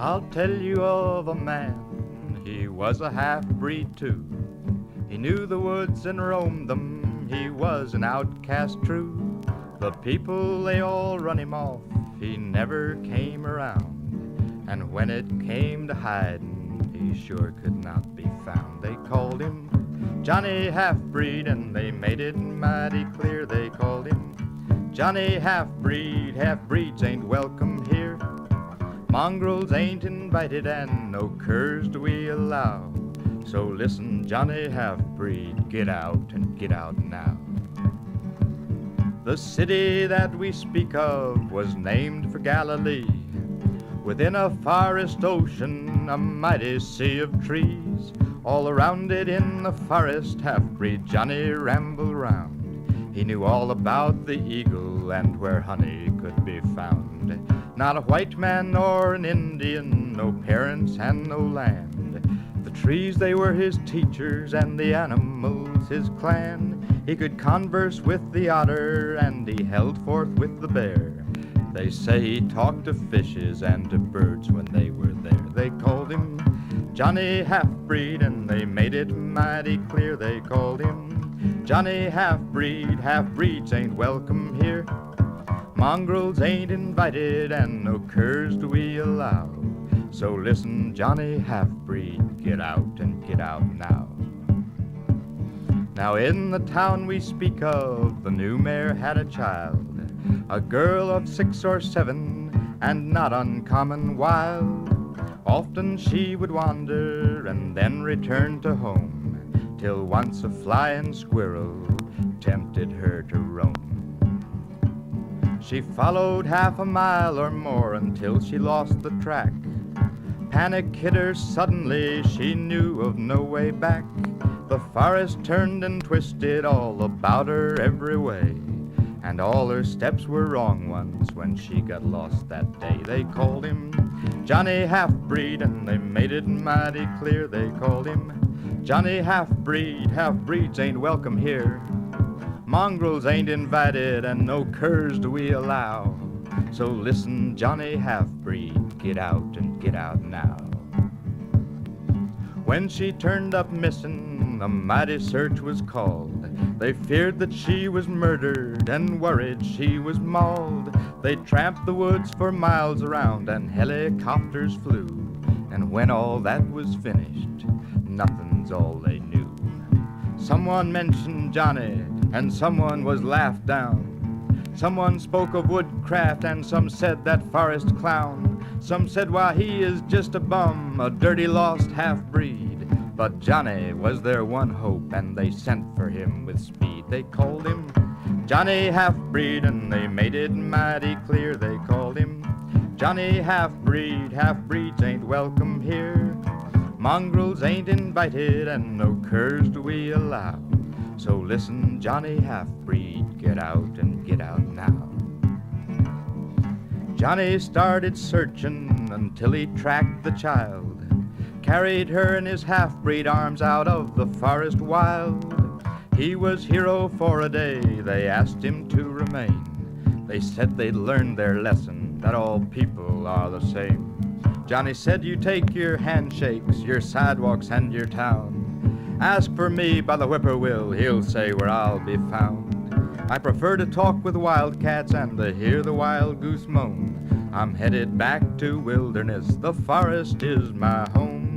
I'll tell you of a man, he was a half-breed too. He knew the woods and roamed them, he was an outcast true. The people, they all run him off, he never came around. And when it came to hiding, he sure could not be found. They called him Johnny Half-Breed, and they made it mighty clear. They called him Johnny Half-Breed, half-breeds ain't welcome here. Mongrels ain't invited, and no curs do we allow. So listen, Johnny Half-Breed, get out and get out now. The city that we speak of was named for Galilee. Within a forest ocean, a mighty sea of trees. All around it in the forest, half-breed Johnny rambled round. He knew all about the eagle and where honey could be found. Not a white man nor an Indian, no parents and no land. The trees, they were his teachers, and the animals his clan. He could converse with the otter, and he held forth with the bear. They say he talked to fishes and to birds when they were there. They called him Johnny Half-Breed, and they made it mighty clear. They called him Johnny Half-Breed, half-breeds ain't welcome here. Mongrels ain't invited, and no curs do we allow. So listen, Johnny Half-Breed, get out and get out now. Now in the town we speak of, the new mayor had a child, a girl of 6 or 7, and not uncommon wild. Often she would wander and then return to home, till once a flying squirrel tempted her to roam. She followed half a mile or more until she lost the track. Panic hit her suddenly, she knew of no way back. The forest turned and twisted all about her every way, and all her steps were wrong ones when she got lost that day. They called him Johnny Half-Breed, and they made it mighty clear. They called him Johnny Half-Breed, half-breeds ain't welcome here. Mongrels ain't invited, and no curs do we allow. So listen, Johnny Half-Breed, get out and get out now. When she turned up missing, a mighty search was called. They feared that she was murdered and worried she was mauled. They tramped the woods for miles around, and helicopters flew. And when all that was finished, nothing's all they knew. Someone mentioned Johnny, and someone was laughed down. Someone spoke of woodcraft, and some said that forest clown. Some said, why, he is just a bum, a dirty lost half-breed. But Johnny was their one hope, and they sent for him with speed. They called him Johnny Half-Breed, and they made it mighty clear. They called him Johnny Half-Breed, half-breeds ain't welcome here. Mongrels ain't invited, and no curs do we allow. So listen, Johnny Half-Breed, get out and get out now. Johnny started searching until he tracked the child, carried her in his half-breed arms out of the forest wild. He was hero for a day, they asked him to remain. They said they'd learned their lesson, that all people are the same. Johnny said, you take your handshakes, your sidewalks, and your town. Ask for me by the whippoorwill, he'll say where I'll be found. I prefer to talk with wildcats and to hear the wild goose moan. I'm headed back to wilderness, the forest is my home.